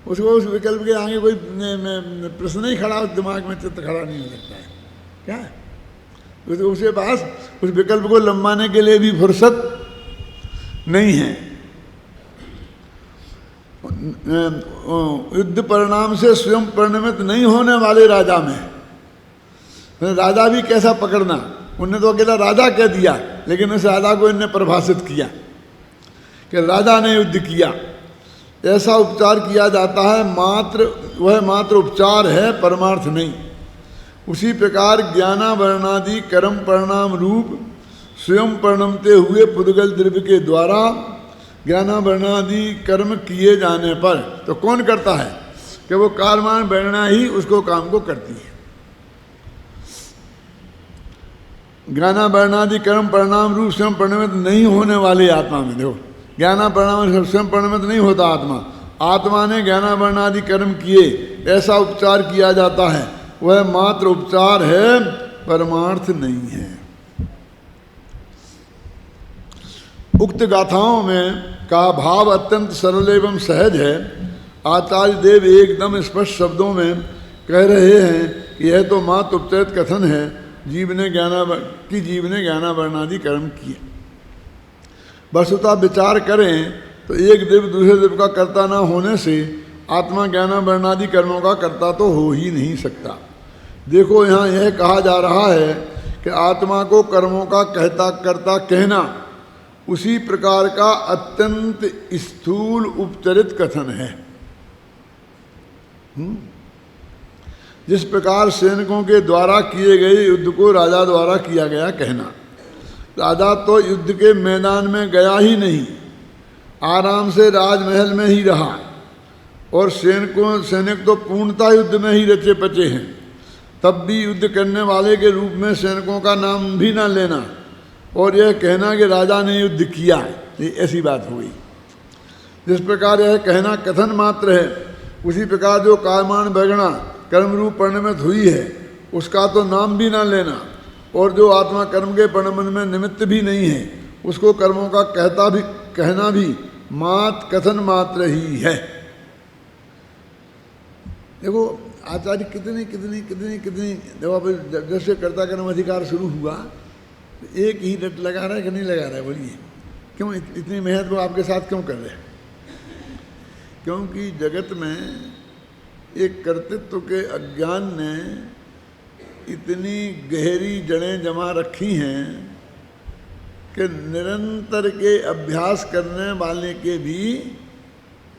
उसको उस विकल्प के आगे कोई प्रश्न नहीं खड़ा, उस दिमाग में चित्त खड़ा नहीं हो सकता है। क्या उसके पास उस विकल्प को लंबाने के लिए भी फुर्सत नहीं है। युद्ध परिणाम से स्वयं परिणमित नहीं होने वाले राजा में राजा भी कैसा पकड़ना, उनने तो अकेला राजा कह दिया, लेकिन उस राजा को इनने परिभाषित किया कि राजा ने युद्ध किया, ऐसा उपचार किया जाता है, वह मात्र उपचार है, परमार्थ नहीं। उसी प्रकार ज्ञानावरणादि कर्म परिणाम रूप स्वयं परिणमते हुए पुद्गल द्रव्य के द्वारा ज्ञानावरणादि कर्म किए जाने पर, तो कौन करता है कि वो कालमान वर्णा ही उसको काम को करती है। ज्ञानावरणादि कर्म परिणाम रूप स्वयं परिणमित नहीं होने वाले आत्मा में, देखो ज्ञाना परिणाम स्वयं परिणमित नहीं होता आत्मा ने ज्ञानावरणादि कर्म किए, ऐसा उपचार किया जाता है, वह मात्र उपचार है, परमार्थ नहीं है। उक्त गाथाओं में का भाव अत्यंत सरल एवं सहज है। आचार्य देव एकदम स्पष्ट शब्दों में कह रहे हैं कि यह तो मात्र उपचरित कथन है, जीव ने ज्ञानावरणादि कर्म किए। वस्तुतः विचार करें तो एक देव दूसरे देव का कर्ता न होने से आत्मा ज्ञानावरणादि कर्मों का कर्ता तो हो ही नहीं सकता। देखो यहाँ यह कहा जा रहा है कि आत्मा को कर्मों का कर्ता कहना उसी प्रकार का अत्यंत स्थूल उपचरित कथन है। जिस प्रकार सैनिकों के द्वारा किए गए युद्ध को राजा द्वारा किया गया कहना। राजा तो युद्ध के मैदान में गया ही नहीं, आराम से राजमहल में ही रहा, और सैनिक तो पूर्णतः युद्ध में ही रचे पचे हैं। तब भी युद्ध करने वाले के रूप में सैनिकों का नाम भी ना लेना, और यह कहना कि राजा ने युद्ध किया, ये ऐसी बात हो गई। जिस प्रकार यह कहना कथन मात्र है, उसी प्रकार जो कायमान बैगणा कर्म रूप पर्ण में धुई है, उसका तो नाम भी ना लेना। और जो आत्मा कर्म के परिणमन में निमित्त भी नहीं है, उसको कर्मों का कहना भी मात कथन मात्र ही है। देखो आचार्य कितनी देखो अब जब से कर्ता कर्म अधिकार शुरू हुआ तो एक ही रट लगा रहा है कि नहीं लगा रहा है? बोलिए क्यों इतनी मेहनत वो आपके साथ क्यों कर रहे हैं? क्योंकि जगत में एक कर्तृत्व के अज्ञान ने इतनी गहरी जड़ें जमा रखी हैं कि निरंतर के अभ्यास करने वाले के भी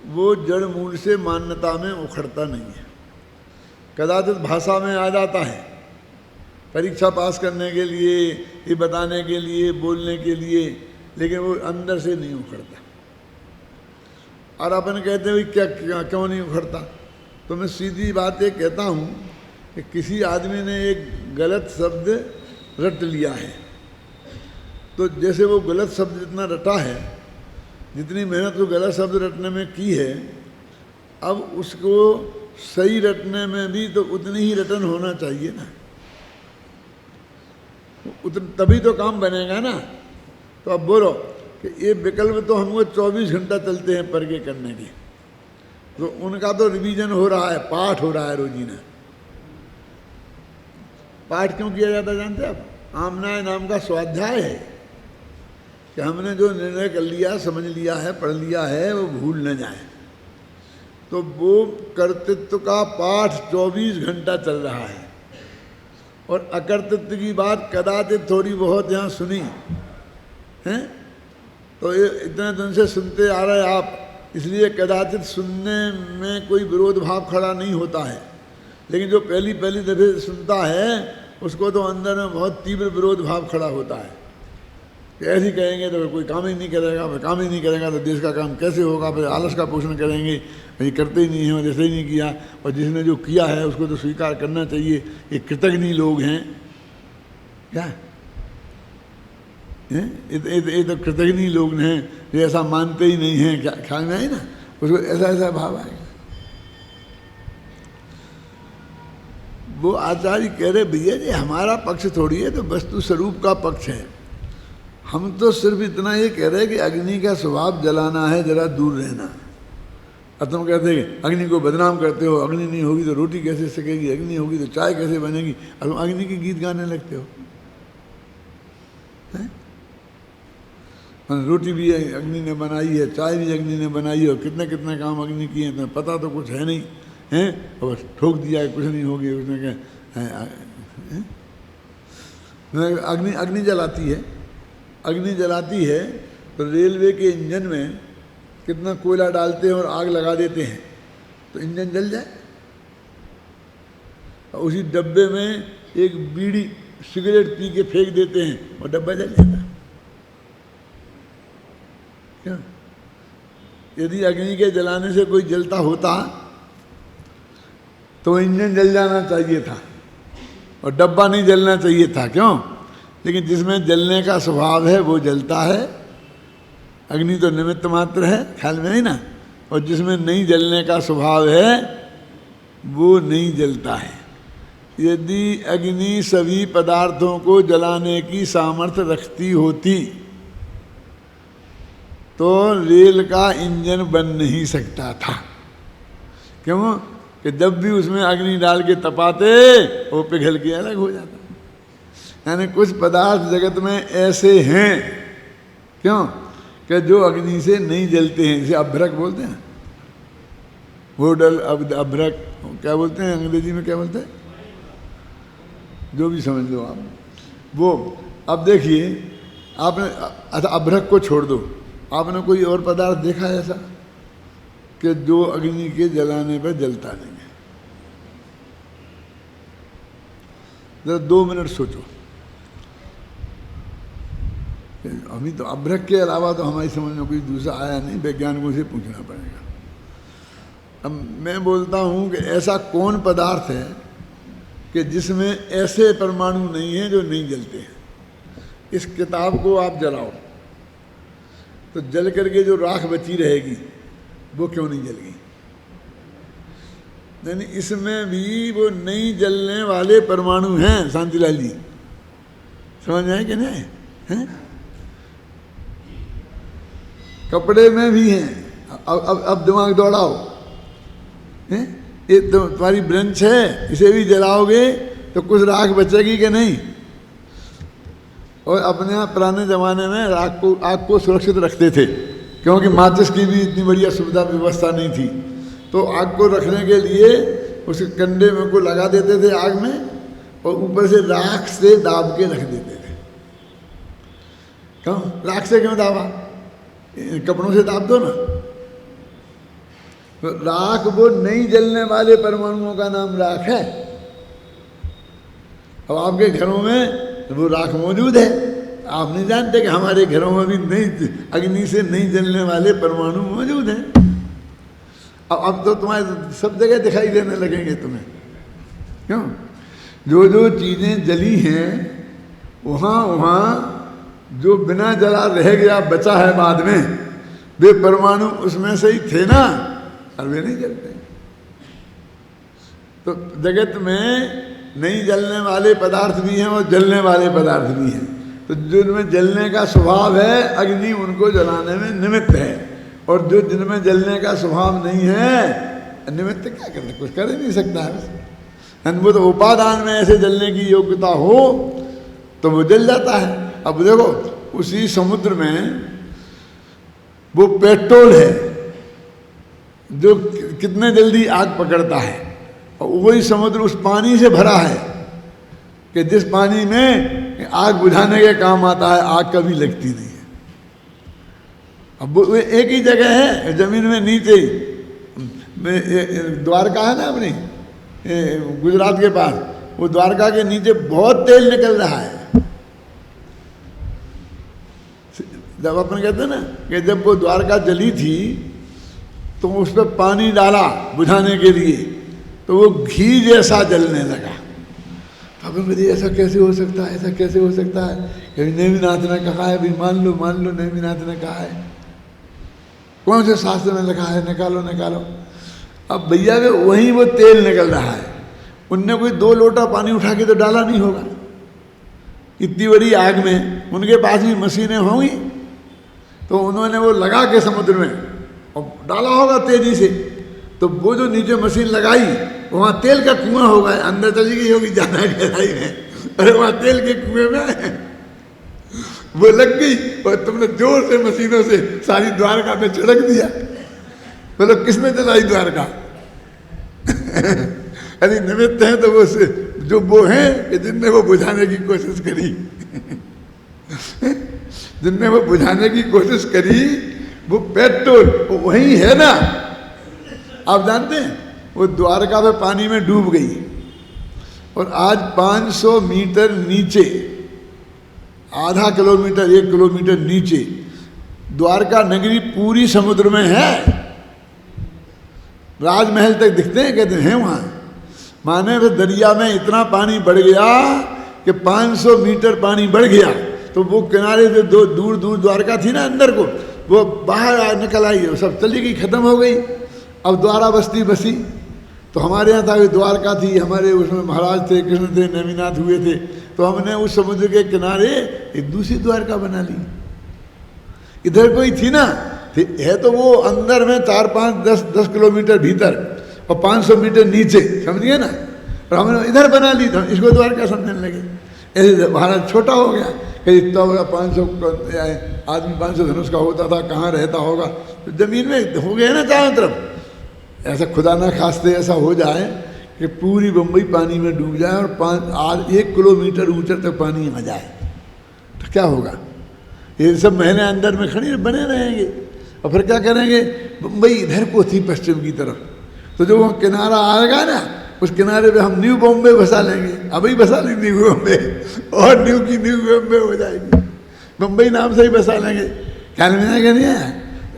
वो जड़ मूल से मान्यता में उखड़ता नहीं है। कदाचित भाषा में आ जाता है, परीक्षा पास करने के लिए, ये बताने के लिए, बोलने के लिए, लेकिन वो अंदर से नहीं उखड़ता। और अपन कहते हैं क्या क्यों नहीं उखड़ता? तो मैं सीधी बात ये कहता हूँ कि किसी आदमी ने एक गलत शब्द रट लिया है, तो जैसे वो गलत शब्द जितना रटा है, जितनी मेहनत वो गलत शब्द रटने में की है, अब उसको सही रटने में भी तो उतनी ही रटन होना चाहिए ना, तभी तो काम बनेगा ना। तो अब बोलो कि ये विकल्प तो हमको 24 घंटा चलते हैं परगे करने के, तो उनका तो रिवीजन हो रहा है, पाठ हो रहा है रोजीना। पाठ क्यों किया जाता है जानते आप? आमनाय नाम का स्वाध्याय है कि हमने जो निर्णय कर लिया, समझ लिया है, पढ़ लिया है, वो भूल न जाए। तो वो कर्तृत्व का पाठ 24 घंटा चल रहा है। और अकर्तृत्व की बात कदाचित थोड़ी बहुत यहाँ सुनी हैं, तो ये इतने दिन से सुनते आ रहे आप, इसलिए कदाचित सुनने में कोई विरोध भाव खड़ा नहीं होता है। लेकिन जो पहली दफे सुनता है उसको तो अंदर में बहुत तीव्र विरोध भाव खड़ा होता है कि ऐसे ही कहेंगे तो कोई काम ही नहीं करेगा, फिर काम ही नहीं करेगा तो देश का काम कैसे होगा, फिर आलस का पोषण करेंगे, ये करते ही नहीं हैं और जैसे ही नहीं किया, और जिसने जो किया है उसको तो स्वीकार करना चाहिए। ये कृतज्ञ लोग हैं क्या? ये तो कृतज्ञ लोग हैं, ये ऐसा मानते ही नहीं हैं, क्या ख्याल में आए ना? उसको ऐसा भाव आएगा। वो आचार्य कह रहे भैया जी हमारा पक्ष थोड़ी है, तो वस्तु स्वरूप का पक्ष है। हम तो सिर्फ इतना ये कह रहे हैं कि अग्नि का स्वभाव जलाना है, जरा दूर रहना। और तुम कहते हैं अग्नि को बदनाम करते हो, अग्नि नहीं होगी तो रोटी कैसे सकेगी, अग्नि होगी तो चाय कैसे बनेगी, और तुम अग्नि के गीत गाने लगते हो। रोटी भी अग्नि ने बनाई है, चाय भी अग्नि ने बनाई है, और कितने कितने काम अग्नि किए हैं, तुम्हें पता तो कुछ है नहीं हैं, और बस ठोक दिया कुछ नहीं होगी। उसने क्या अग्नि जलाती है, अग्नि जलाती है तो रेलवे के इंजन में कितना कोयला डालते हैं और आग लगा देते हैं तो इंजन जल जाए। और उसी डब्बे में एक बीड़ी सिगरेट पी के फेंक देते हैं और डब्बा जल जाता है। क्यों? यदि अग्नि के जलाने से कोई जलता होता तो इंजन जल जाना चाहिए था और डब्बा नहीं जलना चाहिए था। क्यों? लेकिन जिसमें जलने का स्वभाव है वो जलता है, अग्नि तो निमित्त मात्र है, ख्याल में नहीं ना। और जिसमें नहीं जलने का स्वभाव है वो नहीं जलता है। यदि अग्नि सभी पदार्थों को जलाने की सामर्थ्य रखती होती तो रेल का इंजन बन नहीं सकता था। क्यों? कि जब भी उसमें अग्नि डाल के तपाते वो पिघल के अलग हो जाता। यानी कुछ पदार्थ जगत में ऐसे हैं, क्यों, कि जो अग्नि से नहीं जलते हैं। जैसे अभ्रक बोलते हैं, वोडल अभ्रक क्या बोलते हैं अंग्रेजी में, क्या बोलते हैं, जो भी समझ लो आप वो। अब देखिए आपने, अच्छा अभ्रक को छोड़ दो, आपने कोई और पदार्थ देखा है ऐसा कि जो अग्नि के जलाने पर जलता नहीं है? जरा 2 मिनट सोचो। अभी तो अभ्रक के अलावा तो हमारी समझ में कोई दूसरा आया नहीं, वैज्ञानिकों से पूछना पड़ेगा। अब मैं बोलता हूँ कि ऐसा कौन पदार्थ है कि जिसमें ऐसे परमाणु नहीं हैं जो नहीं जलते हैं। इस किताब को आप जलाओ तो जल करके जो राख बची रहेगी वो क्यों नहीं जल गई? यानी इसमें भी वो नहीं जलने वाले परमाणु हैं शांतिलाल जी, समझ में आए कि नहीं हैं? कपड़े में भी हैं। अब दिमाग दौड़ाओ, हैं? ये तो तुम्हारी ब्रंच है, इसे भी जलाओगे तो कुछ राख बचेगी कि नहीं? और अपने यहाँ पुराने ज़माने में आग को सुरक्षित रखते थे, क्योंकि माचिस की भी इतनी बढ़िया सुविधा व्यवस्था नहीं थी। तो आग को रखने के लिए उसके कंडे में को लगा देते थे आग में, और ऊपर से राख से दाब के रख देते थे। क्यों राख से क्यों दाबा? कपड़ों से दाब दो ना। तो राख वो नहीं जलने वाले परमाणुओं का नाम राख है। अब आपके घरों में वो राख मौजूद है, आप नहीं जानते कि हमारे घरों में भी नहीं, अग्नि से नहीं जलने वाले परमाणु मौजूद हैं। अब तो तुम्हारे सब जगह दिखाई देने लगेंगे तुम्हें। क्यों? जो जो चीज़ें जली हैं वहाँ वहाँ जो बिना जला रह गया बचा है बाद में, वे परमाणु उसमें से ही थे ना, और वे नहीं जलते। तो जगत में नहीं जलने वाले पदार्थ भी हैं और जलने वाले पदार्थ भी हैं। तो जिनमें जलने का स्वभाव है अग्नि उनको जलाने में निमित्त है, और जो जिनमें जलने का स्वभाव नहीं है निमित्त क्या करना, कुछ कर ही नहीं सकता है। वो तो उपादान में ऐसे जलने की योग्यता हो तो वो जल जाता है। अब देखो उसी समुद्र में वो पेट्रोल है जो कितने जल्दी आग पकड़ता है, और वही समुद्र उस पानी से भरा है कि जिस पानी में आग बुझाने के काम आता है, आग कभी लगती नहीं है। अब वो एक ही जगह है जमीन में नीचे, द्वारका है ना अपनी गुजरात के पास, वो द्वारका के नीचे बहुत तेल निकल रहा है। जब अपन कहते हैं ना कि जब वो द्वारका जली थी तो उस पर पानी डाला बुझाने के लिए, तो वो घी जैसा जलने लगा। अब मुझे ऐसा कैसे हो सकता है, ऐसा कैसे हो सकता है? कभी नेमिनाथ ने कहा है, भी मान लो नेमिनाथ ने कहा है, कौन से शास्त्र में लिखा है, निकालो निकालो। अब भैया वे वहीं वो तेल निकल रहा है, उनने कोई 2 लोटा पानी उठा के तो डाला नहीं होगा। इतनी बड़ी आग में उनके पास भी मशीनें होंगी, तो उन्होंने वो लगा के समुद्र में और डाला होगा तेजी से। तो वो जो नीचे मशीन लगाई वहाँ तेल का कुआं होगा, अंदर चली गई होगी ज़्यादा गहराई में, अरे वहाँ तेल के कुएं में वो लग गई, और तुमने जोर से मशीनों से सारी द्वारका में छिड़क दिया। बोलो किसने चलाई द्वारका? अरे निमित्त है तो वो जो वो हैं कि जिनने वो बुझाने की कोशिश करी जिनने वो बुझाने की कोशिश करी, वो पेट्रोल वो वही है ना। आप जानते हैं वो द्वारका में पानी में डूब गई, और आज 500 मीटर नीचे, आधा किलोमीटर 1 किलोमीटर नीचे द्वारका नगरी पूरी समुद्र में है। राजमहल तक दिखते हैं, कहते हैं वहाँ। माने वो दरिया में इतना पानी बढ़ गया कि 500 मीटर पानी बढ़ गया, तो वो किनारे से दूर दूर द्वारका थी ना अंदर को, वो बाहर निकल आई, सब चली गई, खत्म हो गई। अब द्वारा बस्ती बसी। तो हमारे यहाँ था द्वारका थी, हमारे उसमें महाराज थे, कृष्ण थे, नेमिनाथ हुए थे, तो हमने उस समुद्र के किनारे एक दूसरी द्वारका बना ली। इधर कोई थी ना, है तो वो अंदर में 4, 5, 10 किलोमीटर भीतर और 500 मीटर नीचे, समझिए ना। और हमने इधर बना ली, तो इसको द्वारका समझने लगे। ऐसे भारत छोटा हो गया, कहीं इतना होगा 500 आदमी 500 धनुष का होता था, कहाँ रहता होगा? तो जमीन में हो गया ना चारों तरफ। ऐसा खुदा ना खास्ते ऐसा हो जाए कि पूरी बम्बई पानी में डूब जाए और 1 किलोमीटर ऊंचे तक पानी आ जाए, तो क्या होगा? ये सब महलें अंदर में खड़ी बने रहेंगे, और फिर क्या करेंगे? बम्बई इधर को थी पश्चिम की तरफ, तो जो वो किनारा आएगा ना, उस किनारे पे हम न्यू बॉम्बे बसा लेंगे। अभी बसा लेंगे न्यू बॉम्बे, और न्यू की न्यू बॉम्बे हो जाएगी, बम्बई नाम से ही बसा लेंगे। ख्याल में नहीं है?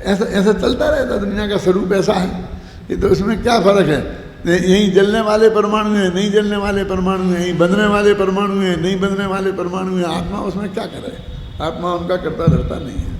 ऐसा चलता रहता, दुनिया का स्वरूप ऐसा है। ये तो उसमें क्या फ़र्क है? यहीं जलने वाले परमाणु हैं, नहीं जलने वाले परमाणु हैं, यहीं बंधने वाले परमाणु हैं, नहीं बंधने वाले परमाणु हैं। आत्मा उसमें क्या करे? आत्मा उनका करता धरता नहीं है।